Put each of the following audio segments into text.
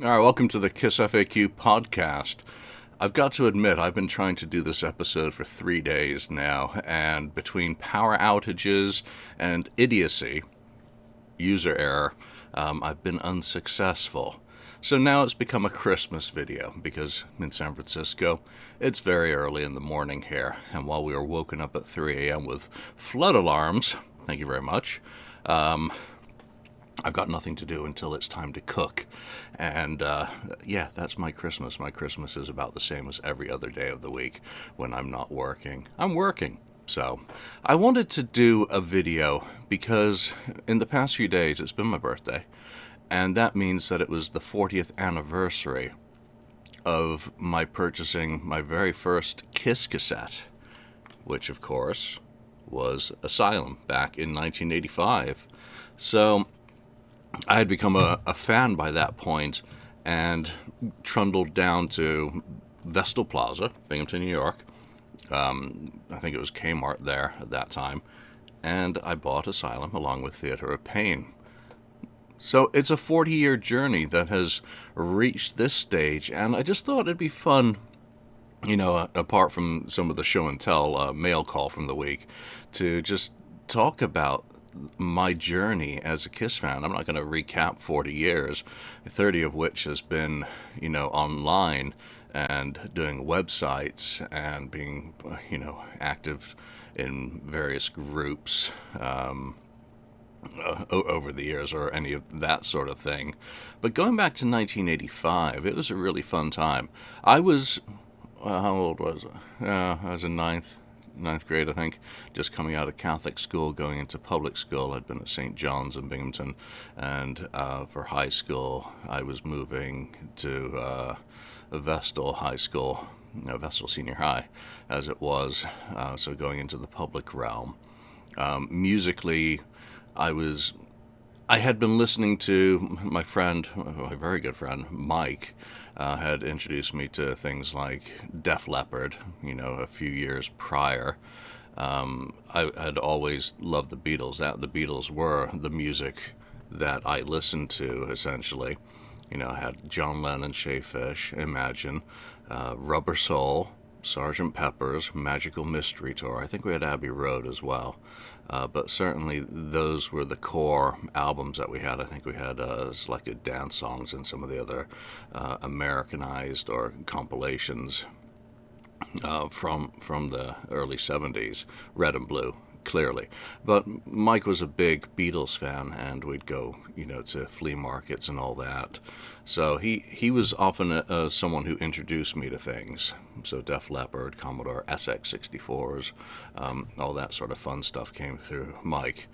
All right, welcome to the KissFAQ Podcast. I've got to admit, I've been trying to do this episode for 3 days now, and between power outages and idiocy, user error, I've been unsuccessful. So now it's become a Christmas video because in San Francisco, it's very early in the morning here, and while we were woken up at 3 a.m. with flood alarms, thank you very much, I've got nothing to do until it's time to cook. And yeah, that's my Christmas. My Christmas is about the same as every other day of the week when I'm not working. I'm working. So I wanted to do a video because in the past few days it's been my birthday. And that means that it was the 40th anniversary of my purchasing my very first Kiss cassette, which of course was Asylum back in 1985. So I had become a fan by that point and trundled down to Vestal Plaza, Binghamton, New York. I think it was Kmart there at that time. And I bought Asylum along with Theater of Pain. So it's a 40-year journey that has reached this stage, and I just thought it'd be fun, apart from some of the show and tell mail call from the week, to just talk about my journey as a Kiss fan. I'm not going to recap 40 years, 30 of which has been, online and doing websites and being, active in various groups over the years or any of that sort of thing. But going back to 1985, it was a really fun time. I was, how old was I? I was in ninth grade, I think, just coming out of Catholic school, going into public school. I'd been at St. John's in Binghamton, and for high school, I was moving to Vestal High School, Vestal Senior High, as it was, so going into the public realm. Musically, I had been listening to my friend, my very good friend, Mike, had introduced me to things like Def Leppard, a few years prior. I had always loved the Beatles. The Beatles were the music that I listened to, essentially. I had John Lennon, Shay Fish, Imagine, Rubber Soul, Sgt. Pepper's, Magical Mystery Tour. I think we had Abbey Road as well. But certainly those were the core albums that we had. I think we had selected dance songs and some of the other Americanized or compilations from the early 70s, Red and Blue, clearly. But Mike was a big Beatles fan, and we'd go, to flea markets and all that. So he was often someone who introduced me to things. So Def Leppard, Commodore SX64s, all that sort of fun stuff came through Mike.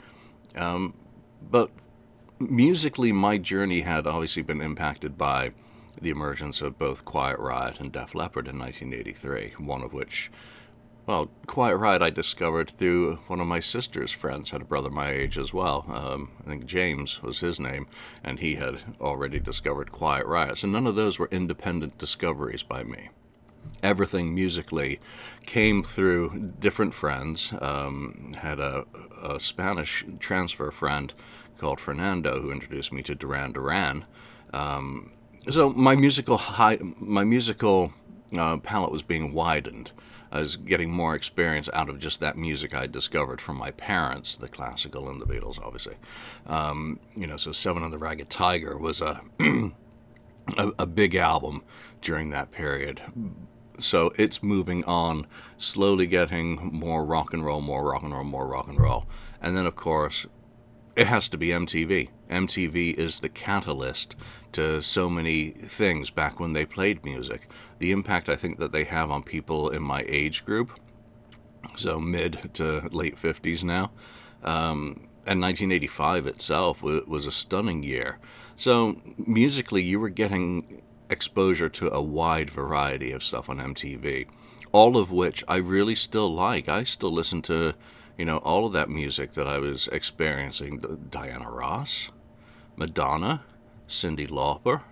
But musically, my journey had obviously been impacted by the emergence of both Quiet Riot and Def Leppard in 1983, one of which, well, Quiet Riot I discovered through one of my sister's friends, had a brother my age as well. I think James was his name, and he had already discovered Quiet Riot. So none of those were independent discoveries by me. Everything musically came through different friends. Had a Spanish transfer friend called Fernando who introduced me to Duran Duran. So my musical palette was being widened. I was getting more experience out of just that music I discovered from my parents, the classical and the Beatles, obviously. So Seven and the Ragged Tiger was a big album during that period. So it's moving on, slowly getting more rock and roll, more rock and roll, more rock and roll. And then, of course, it has to be MTV. MTV is the catalyst to so many things back when they played music. The impact I think that they have on people in my age group, so mid to late 50s now, and 1985 itself was a stunning year. So musically, you were getting exposure to a wide variety of stuff on MTV, all of which I really still like. I still listen to, all of that music that I was experiencing. Diana Ross, Madonna, Cyndi Lauper.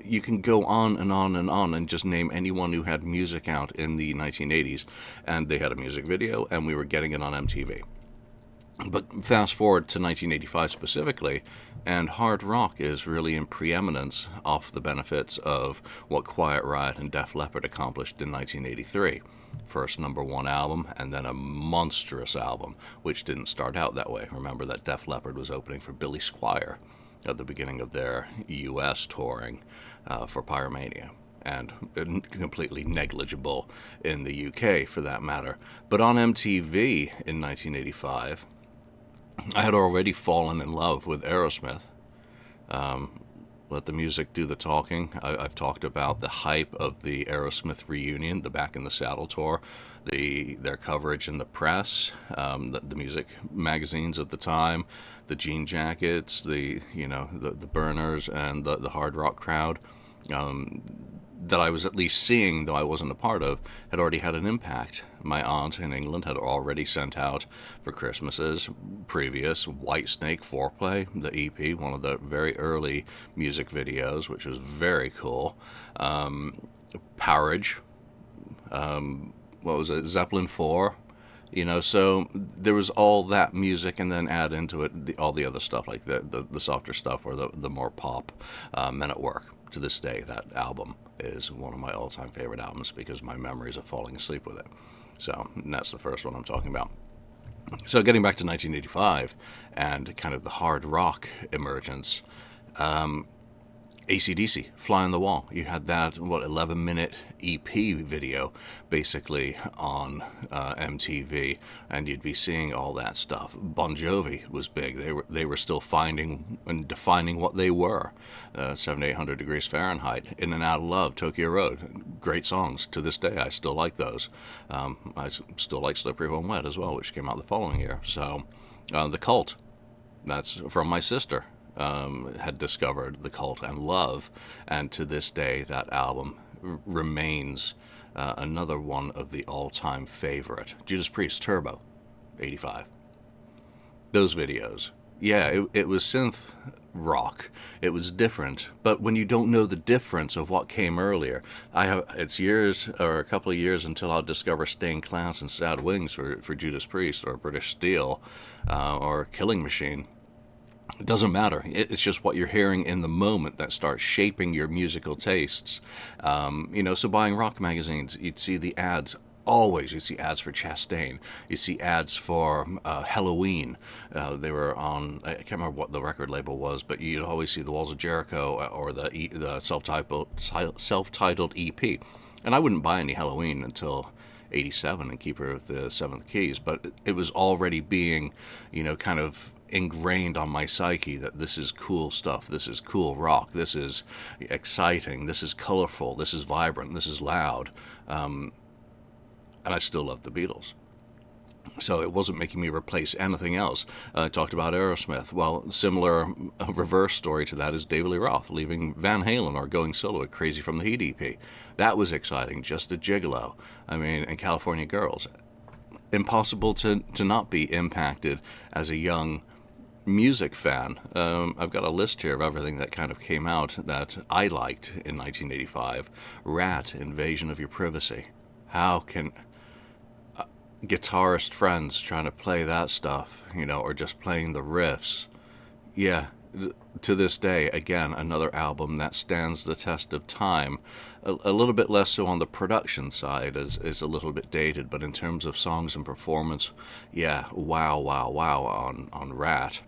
You can go on and on and on and just name anyone who had music out in the 1980s, and they had a music video, and we were getting it on MTV. But fast forward to 1985 specifically, and hard rock is really in preeminence off the benefits of what Quiet Riot and Def Leppard accomplished in 1983. First #1 album, and then a monstrous album, which didn't start out that way. Remember that Def Leppard was opening for Billy Squier at the beginning of their U.S. touring for Pyromania, and completely negligible in the UK for that matter. But on MTV in 1985, I had already fallen in love with Aerosmith. Let the music do the talking. I've talked about the hype of the Aerosmith reunion, the Back in the Saddle tour, their coverage in the press, the music magazines at the time, the jean jackets, the burners, and the hard rock crowd. That I was at least seeing, though I wasn't a part of, had already had an impact. My aunt in England had already sent out for Christmases previous Whitesnake Foreplay, the EP, one of the very early music videos, which was very cool. Parage, what was it, Zeppelin 4, so there was all that music, and then add into it all the other stuff, like the softer stuff or the more pop Men at Work. To this day, that album is one of my all-time favorite albums because my memories of falling asleep with it. So that's the first one I'm talking about. So getting back to 1985 and kind of the hard rock emergence, AC/DC, Fly on the Wall. You had that, 11-minute EP video, basically, on MTV, and you'd be seeing all that stuff. Bon Jovi was big. They were still finding and defining what they were. 700 to 800 Degrees Fahrenheit, In and Out of Love, Tokyo Road. Great songs. To this day, I still like those. I still like Slippery When Wet as well, which came out the following year. So, The Cult. That's from my sister. Had discovered The Cult and Love, and to this day that album remains another one of the all-time favorite. Judas Priest, Turbo, 85. Those videos. Yeah, it was synth rock. It was different, but when you don't know the difference of what came earlier, it's years or a couple of years until I'll discover Stained Class and Sad Wings for Judas Priest, or British Steel, or Killing Machine. It doesn't matter. It's just what you're hearing in the moment that starts shaping your musical tastes. So buying rock magazines, you'd see the ads. Always, you'd see ads for Chastain. You'd see ads for Halloween. They were on, I can't remember what the record label was, but you'd always see The Walls of Jericho or the self-titled EP. And I wouldn't buy any Halloween until 87 and Keeper of the Seventh Keys, but it was already being, kind of ingrained on my psyche that this is cool stuff, this is cool rock, this is exciting, this is colorful, this is vibrant, this is loud, and I still love the Beatles. So it wasn't making me replace anything else. I talked about Aerosmith. Well, similar reverse story to that is David Lee Roth leaving Van Halen or going solo at Crazy from the Heat EP. That was exciting, Just a Gigolo. And California Girls. Impossible to not be impacted as a young music fan. I've got a list here of everything that kind of came out that I liked in 1985. Rat, Invasion of Your Privacy. How can guitarist friends trying to play that stuff, or just playing the riffs? Yeah, to this day, again, another album that stands the test of time. A little bit less so on the production side, is a little bit dated, but in terms of songs and performance, yeah, wow on Rat.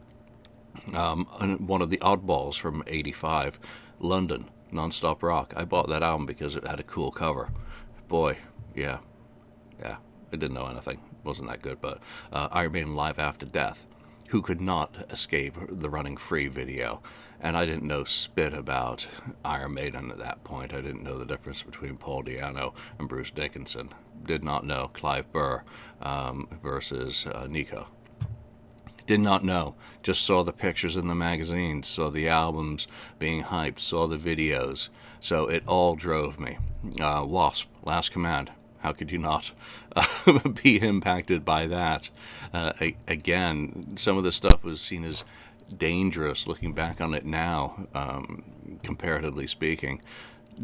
And one of the oddballs from 85, London, Non-Stop Rock. I bought that album because it had a cool cover. Boy, yeah, I didn't know anything. Wasn't that good, but Iron Maiden Live After Death. Who could not escape the Running Free video? And I didn't know spit about Iron Maiden at that point. I didn't know the difference between Paul Di'Anno and Bruce Dickinson. Did not know Clive Burr versus Nico. Did not know. Just saw the pictures in the magazines, saw the albums being hyped, saw the videos. So it all drove me. Wasp, Last Command. How could you not be impacted by that? Again, some of the stuff was seen as dangerous looking back on it now, comparatively speaking.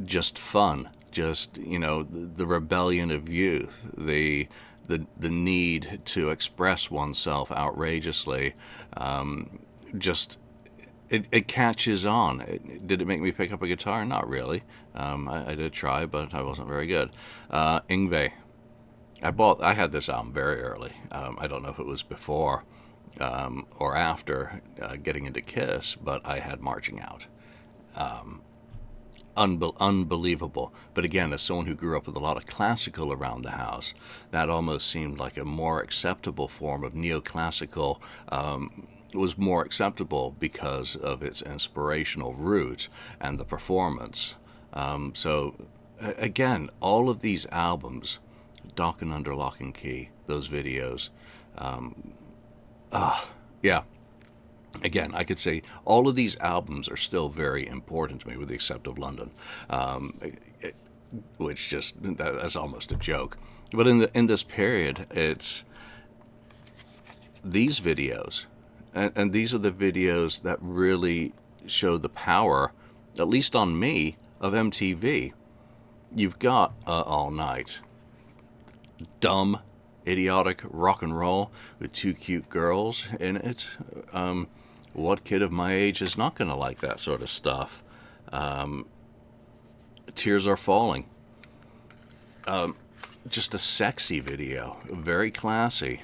Just fun. Just, the rebellion of youth. The the need to express oneself outrageously, just it catches on. Did it make me pick up a guitar? Not really. I did try, but I wasn't very good. Yngwie. I had this album very early. I don't know if it was before or after getting into Kiss, but I had Marching Out. Unbelievable. But again, as someone who grew up with a lot of classical around the house, that almost seemed like a more acceptable form of neoclassical. Was more acceptable because of its inspirational root and the performance. So again, all of these albums, Dock and Under Lock and Key, those videos, yeah. Again, I could say all of these albums are still very important to me, with the exception of London, which that's almost a joke. But in this period, it's these videos, and these are the videos that really show the power, at least on me, of MTV. You've got All Night, dumb, idiotic rock and roll with two cute girls in it. What kid of my age is not going to like that sort of stuff? Tears Are Falling. Just a sexy video, very classy,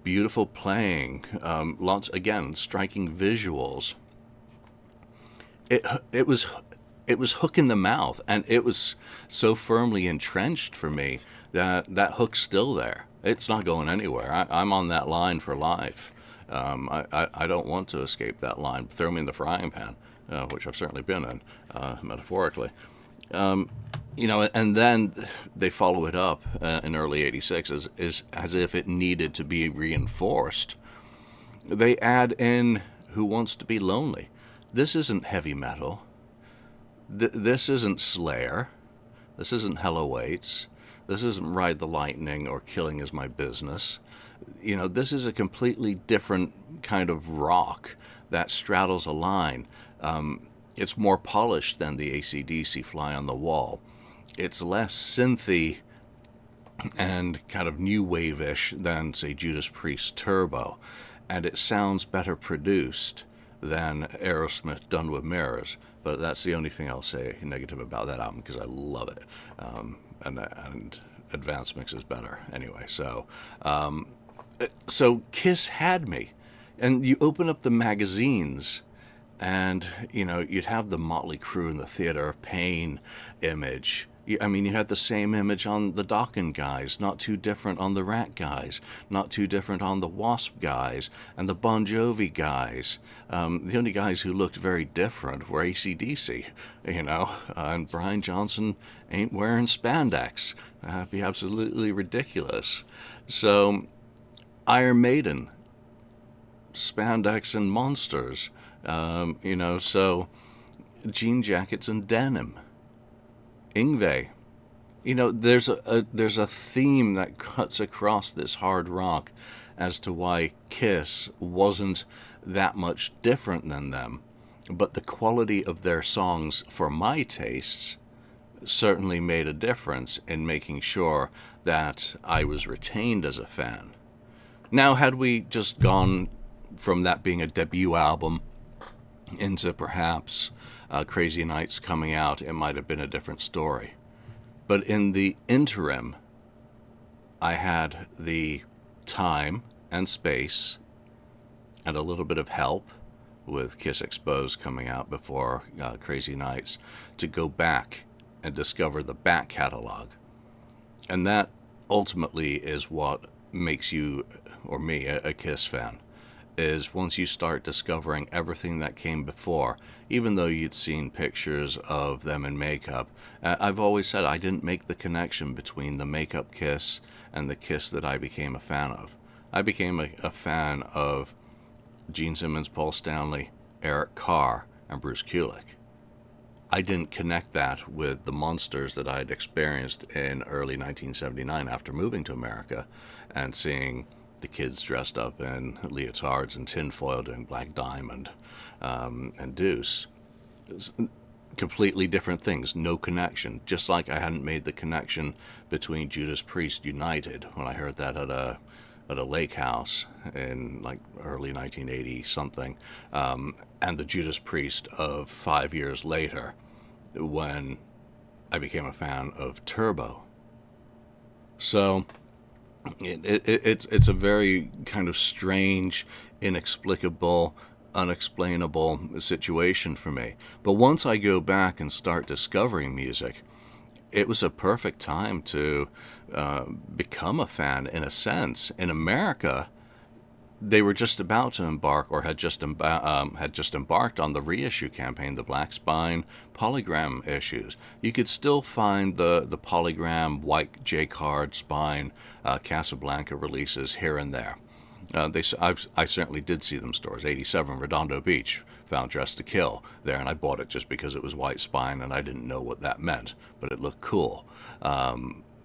beautiful playing, lots, again, striking visuals. It was hook in the mouth, and it was so firmly entrenched for me that hook's still there. It's not going anywhere. I'm on that line for life. I don't want to escape that line. Throw me in the frying pan, which I've certainly been in, metaphorically. And then they follow it up in early '86 as if it needed to be reinforced. They add in Who Wants to Be Lonely. This isn't heavy metal. This isn't Slayer. This isn't Hell Awaits. This isn't Ride the Lightning or Killing Is My Business. This is a completely different kind of rock that straddles a line. It's more polished than the AC/DC Fly on the Wall. It's less synthy and kind of new wave-ish than, say, Judas Priest Turbo. And it sounds better produced than Aerosmith Done with Mirrors. But that's the only thing I'll say negative about that album, because I love it. And Advanced Mix is better anyway. So Kiss had me. And you open up the magazines, and you'd have the Motley Crue and the Theater of Pain image. You had the same image on the Dokken guys, not too different on the Rat guys, not too different on the Wasp guys, and the Bon Jovi guys. The only guys who looked very different were AC/DC, and Brian Johnson ain't wearing spandex. That'd be absolutely ridiculous. So, Iron Maiden, spandex and monsters, so jean jackets and denim. Yngwie, there's a theme that cuts across this hard rock as to why Kiss wasn't that much different than them, but the quality of their songs, for my tastes, certainly made a difference in making sure that I was retained as a fan. Now, had we just gone from that being a debut album into perhaps Crazy Nights coming out, it might have been a different story. But in the interim, I had the time and space and a little bit of help with Kiss Exposed coming out before Crazy Nights to go back and discover the back catalog. And that ultimately is what makes you, or me, a Kiss fan. Is once you start discovering everything that came before, even though you'd seen pictures of them in makeup. I've always said I didn't make the connection between the makeup Kiss and the Kiss that I became a fan of. I became a fan of Gene Simmons, Paul Stanley, Eric Carr, and Bruce Kulick. I didn't connect that with the monsters that I'd experienced in early 1979 after moving to America and seeing the kids dressed up in leotards and tinfoil doing Black Diamond and Deuce. completely different things, no connection. Just like I hadn't made the connection between Judas Priest United when I heard that at a lake house in like early 1980 something, and the Judas Priest of 5 years later when I became a fan of Turbo. So it's a very kind of strange, inexplicable, unexplainable situation for me. But once I go back and start discovering music, it was a perfect time to become a fan, in a sense. In America, they were just about to embark, or had just embarked on the reissue campaign, the Black Spine Polygram issues. You could still find the Polygram white J-card spine Casablanca releases here and there. I certainly did see them stores. 87 Redondo Beach, found Dressed to Kill there, and I bought it just because it was white spine and I didn't know what that meant, but it looked cool.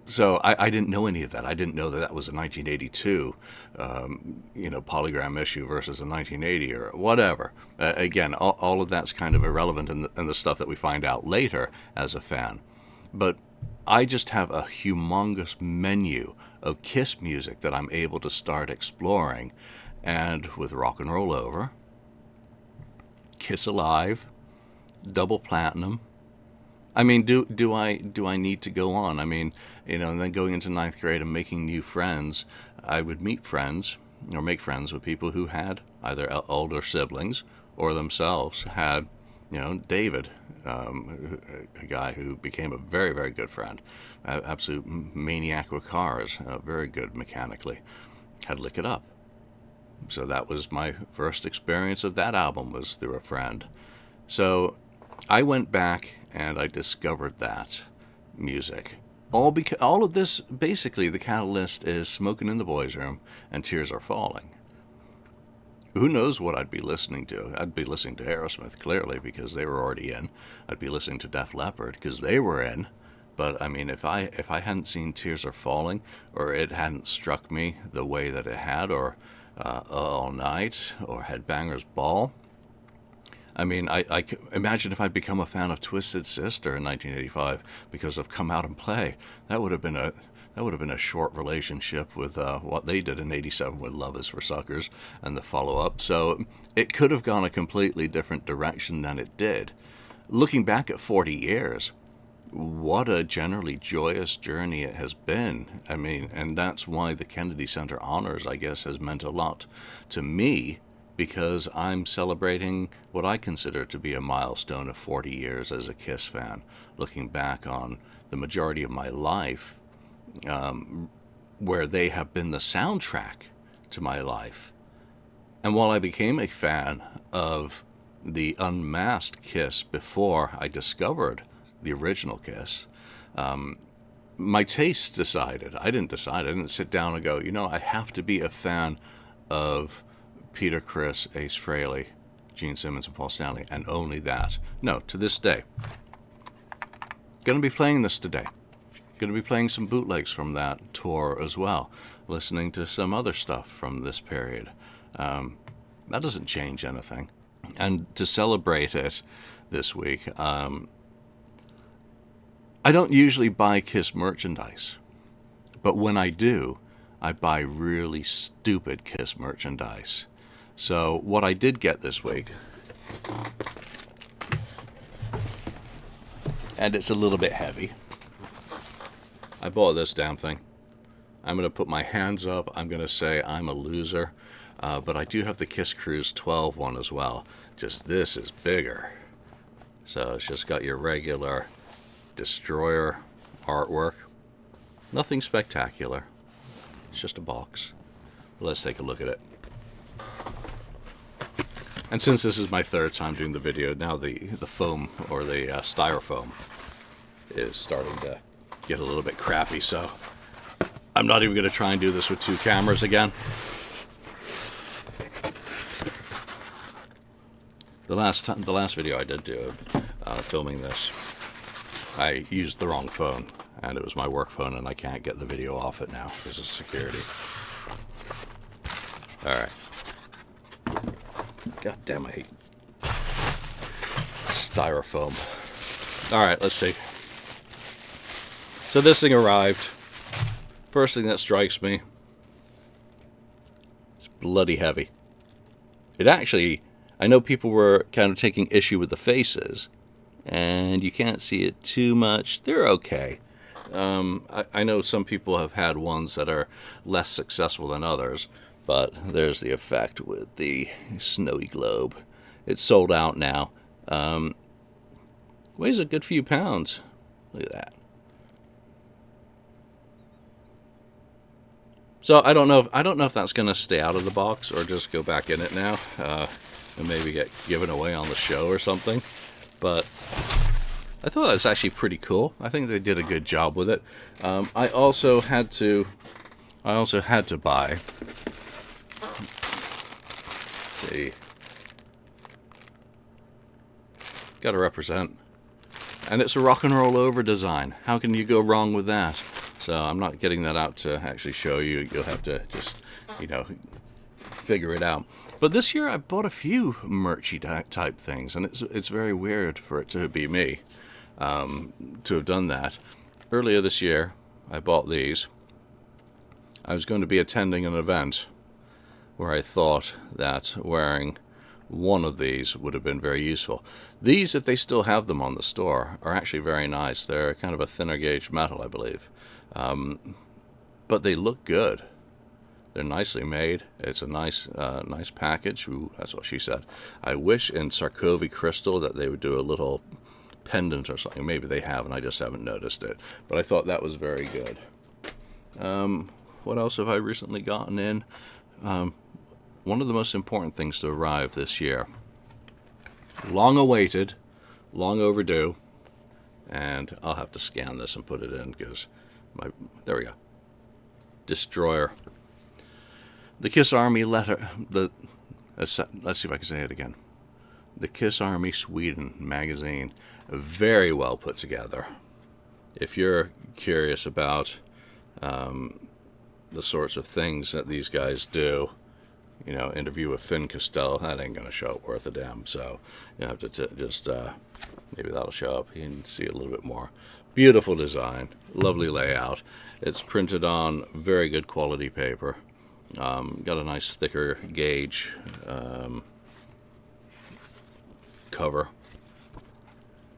So I didn't know any of that. I didn't know that was a 1982, Polygram issue versus a 1980 or whatever. Again, all of that's kind of irrelevant in the stuff that we find out later as a fan. But I just have a humongous menu of Kiss music that I'm able to start exploring. And with Rock and Roll Over, Kiss Alive, Double Platinum. I mean, do I need to go on? I mean, and then going into ninth grade and making new friends, I would meet friends or make friends with people who had either older siblings or themselves had, David, a guy who became a very, very good friend, absolute maniac with cars, very good mechanically, had Lick It Up. So that was my first experience of that album, was through a friend. So I went back and I discovered that music. All of this, basically, the catalyst is Smoking in the Boys' Room and Tears Are Falling. Who knows what I'd be listening to? I'd be listening to Aerosmith, clearly, because they were already in. I'd be listening to Def Leppard, because they were in. But, I mean, if I hadn't seen Tears Are Falling, or it hadn't struck me the way that it had, or All Night, or Headbangers Ball, I mean, I imagine if I'd become a fan of Twisted Sister in 1985 because of Come Out and Play. That would have been a short relationship with what they did in '87 with Love Is for Suckers and the follow-up. So it could have gone a completely different direction than it did. Looking back at 40 years, what a generally joyous journey it has been. I mean, and that's why the Kennedy Center Honors, I guess, has meant a lot to me, because I'm celebrating what I consider to be a milestone of 40 years as a Kiss fan, looking back on the majority of my life, where they have been the soundtrack to my life. And while I became a fan of the unmasked Kiss before I discovered the original Kiss, my taste decided. I didn't sit down and go, I have to be a fan of Peter Criss, Ace Frehley, Gene Simmons, and Paul Stanley, and only that. No, to this day. Going to be playing this today. Going to be playing some bootlegs from that tour as well, listening to some other stuff from this period. That doesn't change anything. And to celebrate it this week, I don't usually buy Kiss merchandise, but when I do, I buy really stupid Kiss merchandise. So what I did get this week, and it's a little bit heavy. I bought this damn thing. I'm going to put my hands up. I'm going to say I'm a loser. But I do have the Kiss Cruise 12 one as well. Just this is bigger. So it's just got your regular Destroyer artwork. Nothing spectacular. It's just a box. Let's take a look at it. And since this is my third time doing the video, now the foam, or the styrofoam, is starting to get a little bit crappy, so I'm not even going to try and do this with two cameras again. The last video I did do, filming this, I used the wrong phone, and it was my work phone, and I can't get the video off it now because of security. Alright. God damn, I hate styrofoam. All right, let's see. So this thing arrived. First thing that strikes me, it's bloody heavy. It actually, I know people were kind of taking issue with the faces, and you can't see it too much. They're okay. I know some people have had ones that are less successful than others, but there's the effect with the snowy globe. It's sold out now. Weighs a good few pounds. Look at that. So I don't know if that's going to stay out of the box or just go back in it now, and maybe get given away on the show or something. But I thought it was actually pretty cool. I think they did a good job with it. I also had to buy. Let's see. Got to represent. And it's a rock and roll over design. How can you go wrong with that? So I'm not getting that out to actually show you. You'll have to just, figure it out. But this year I bought a few merchy type things, and it's very weird for it to be me to have done that. Earlier this year, I bought these. I was going to be attending an event where I thought that wearing one of these would have been very useful. These, if they still have them on the store, are actually very nice. They're kind of a thinner gauge metal, I believe. But they look good. They're nicely made. It's a nice package. Ooh, that's what she said. I wish in Sarkovi crystal that they would do a little pendant or something. Maybe they have, and I just haven't noticed it. But I thought that was very good. What else have I recently gotten in? One of the most important things to arrive this year. Long awaited, long overdue, and I'll have to scan this and put it in because there we go. Destroyer. The Kiss Army letter. Let's see if I can say it again. The Kiss Army Sweden magazine, very well put together. If you're curious about the sorts of things that these guys do, interview with Finn Costello, that ain't going to show up worth a damn. So you have to just, maybe that'll show up. You can see a little bit more. Beautiful design, lovely layout. It's printed on very good quality paper. Got a nice thicker gauge cover.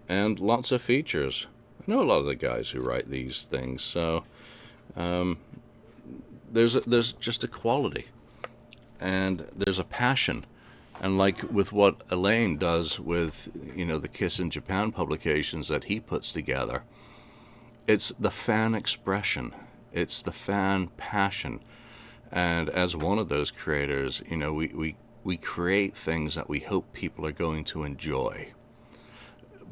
And lots of features. I know a lot of the guys who write these things, so there's just a quality. And there's a passion. And like with what Elaine does with, the Kiss in Japan publications that he puts together, it's the fan expression. It's the fan passion. And as one of those creators, we create things that we hope people are going to enjoy.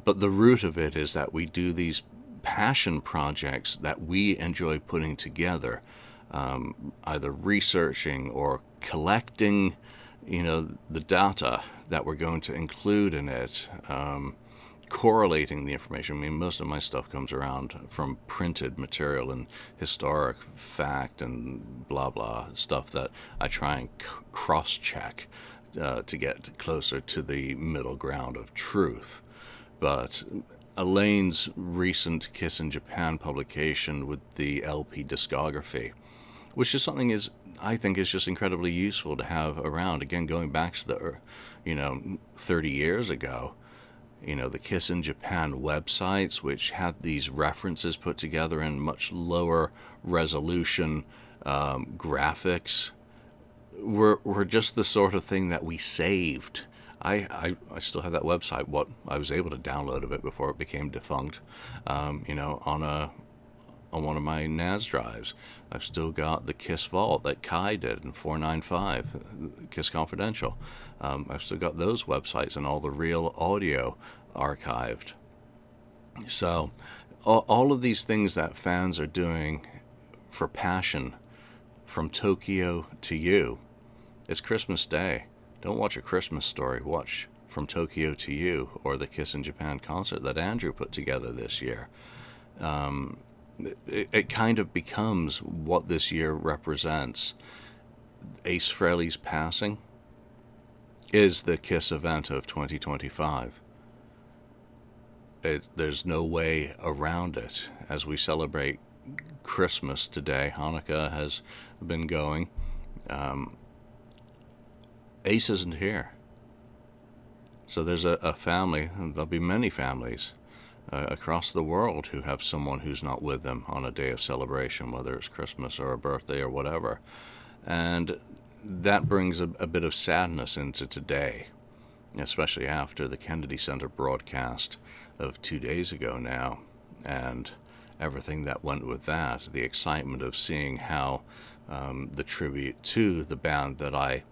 But the root of it is that we do these passion projects that we enjoy putting together, either researching or collecting, the data that we're going to include in it, correlating the information. I mean, most of my stuff comes around from printed material and historic fact and blah blah stuff that I try and cross-check to get closer to the middle ground of truth. But Elaine's recent Kiss in Japan publication with the LP discography, which is something I think is just incredibly useful to have around. Again, going back to the 30 years ago, the Kiss in Japan websites, which had these references put together in much lower resolution graphics, were just the sort of thing that we saved. I still have that website. What I was able to download of it before it became defunct, on one of my NAS drives. I've still got the Kiss Vault that Kai did in 495, Kiss Confidential. I've still got those websites and all the real audio archived. So all of these things that fans are doing for passion, from Tokyo to you. It's Christmas Day. Don't watch A Christmas Story. Watch From Tokyo to You, or the Kiss in Japan concert that Andrew put together this year. It kind of becomes what this year represents. Ace Frehley's passing is the Kiss event of 2025. there's no way around it. As we celebrate Christmas today, Hanukkah has been going. Ace isn't here. So there's a family, and there'll be many families across the world who have someone who's not with them on a day of celebration, whether it's Christmas or a birthday or whatever. And that brings a bit of sadness into today, especially after the Kennedy Center broadcast of 2 days ago now, and everything that went with that, the excitement of seeing how the tribute to the band that I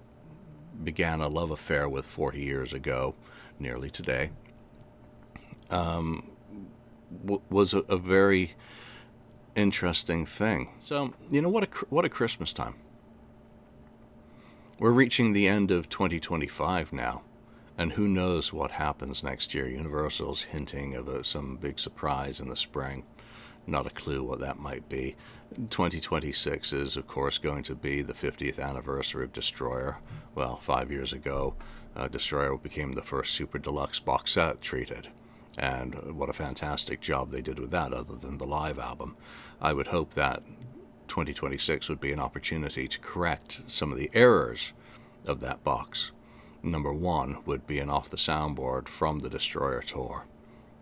began a love affair with 40 years ago, nearly today, was a very interesting thing. So, what a Christmas time. We're reaching the end of 2025 now, and who knows what happens next year. Universal's hinting of some big surprise in the spring. Not a clue what that might be. 2026 is, of course, going to be the 50th anniversary of Destroyer. Well, 5 years ago, Destroyer became the first Super Deluxe box set treated. And what a fantastic job they did with that, other than the live album. I would hope that 2026 would be an opportunity to correct some of the errors of that box. Number one would be an off the soundboard from the Destroyer tour.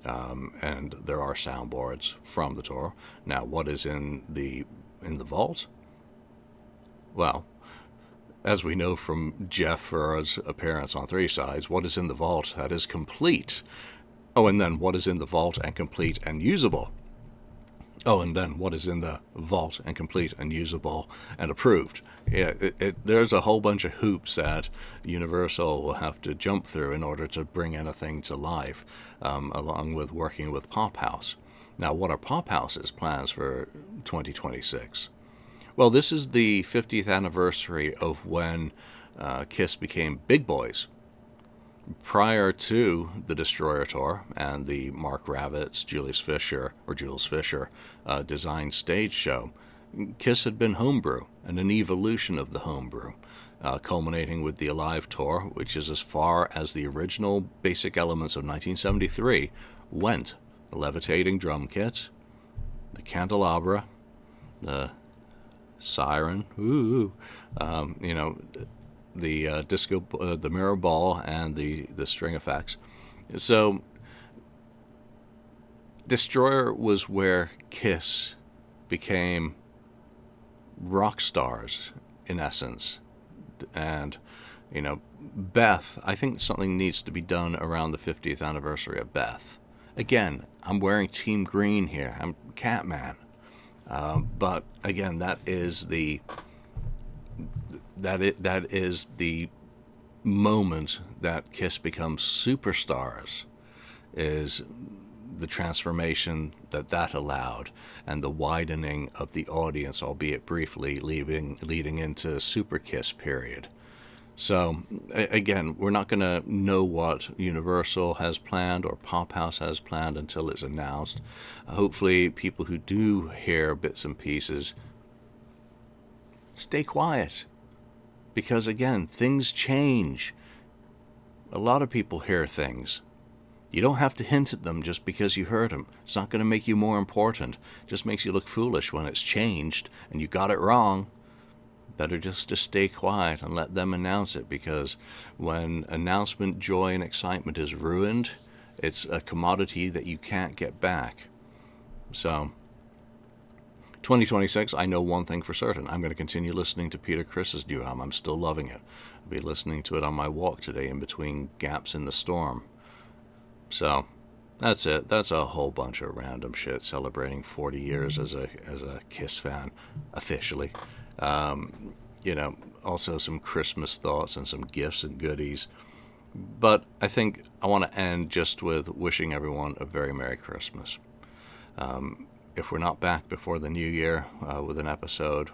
And there are soundboards from the tour. Now, what is in the vault? Well, as we know from Jeff Furr's appearance on Three Sides, what is in the vault that is complete? Oh, and then what is in the vault and complete and usable? Oh, and then what is in the vault and complete and usable and approved? Yeah, there's a whole bunch of hoops that Universal will have to jump through in order to bring anything to life, along with working with Pop House. Now, what are Pop House's plans for 2026? Well, this is the 50th anniversary of when Kiss became big boys. Prior to the Destroyer tour and the Mark Ravitz, Jules Fisher designed stage show, Kiss had been homebrew and an evolution of the homebrew, culminating with the Alive tour, which is as far as the original basic elements of 1973 went. The levitating drum kit, the candelabra, the siren, the disco, the mirror ball, and the string effects. So Destroyer was where Kiss became rock stars, in essence. And, Beth, I think something needs to be done around the 50th anniversary of Beth. Again, I'm wearing Team Green here. I'm Catman. But again, that is the moment that Kiss becomes superstars, is the transformation that allowed, and the widening of the audience, albeit briefly, leading into Super Kiss period. So, again, we're not going to know what Universal has planned or Pop House has planned until it's announced. Hopefully, people who do hear bits and pieces, stay quiet. Because, again, things change. A lot of people hear things. You don't have to hint at them just because you heard them. It's not going to make you more important. It just makes you look foolish when it's changed and you got it wrong. Better just to stay quiet and let them announce it, because when announcement joy and excitement is ruined, it's a commodity that you can't get back. So, 2026, I know one thing for certain. I'm going to continue listening to Peter Criss's new album. I'm still loving it. I'll be listening to it on my walk today in between gaps in the storm. So, that's it. That's a whole bunch of random shit celebrating 40 years as a Kiss fan, officially. Also some Christmas thoughts and some gifts and goodies. But I think I want to end just with wishing everyone a very Merry Christmas. If we're not back before the new year with an episode,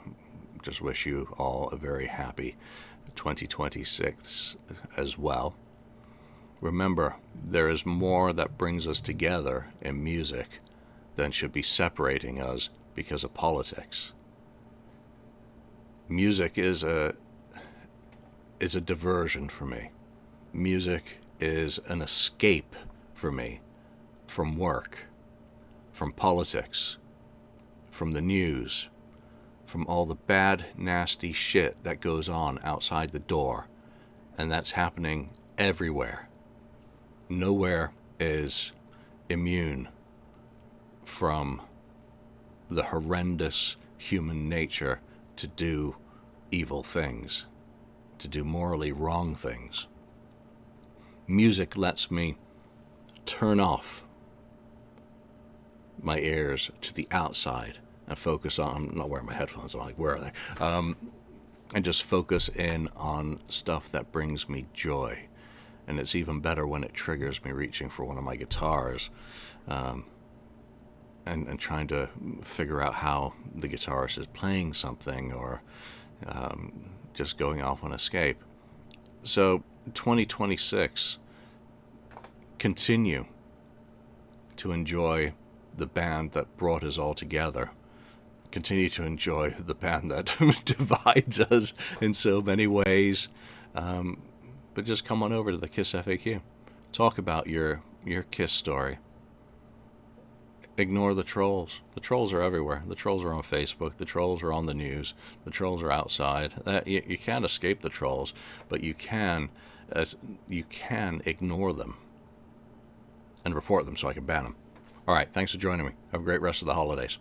just wish you all a very happy 2026 as well. Remember, there is more that brings us together in music than should be separating us because of politics. Music is a diversion for me. Music is an escape for me. from work, from politics, from the news, from all the bad, nasty shit that goes on outside the door. And that's happening everywhere. Nowhere is immune from the horrendous human nature to do evil things, to do morally wrong things. Music lets me turn off my ears to the outside and focus on, I'm not wearing my headphones, I'm like, where are they? And just focus in on stuff that brings me joy. And it's even better when it triggers me reaching for one of my guitars and trying to figure out how the guitarist is playing something, or just going off on escape. So 2026, continue to enjoy the band that brought us all together. Continue to enjoy the band that divides us in so many ways. But just come on over to the KissFAQ. Talk about your Kiss story. Ignore the trolls. The trolls are everywhere. The trolls are on Facebook. The trolls are on the news. The trolls are outside. You can't escape the trolls, but you can ignore them and report them so I can ban them. All right, thanks for joining me. Have a great rest of the holidays.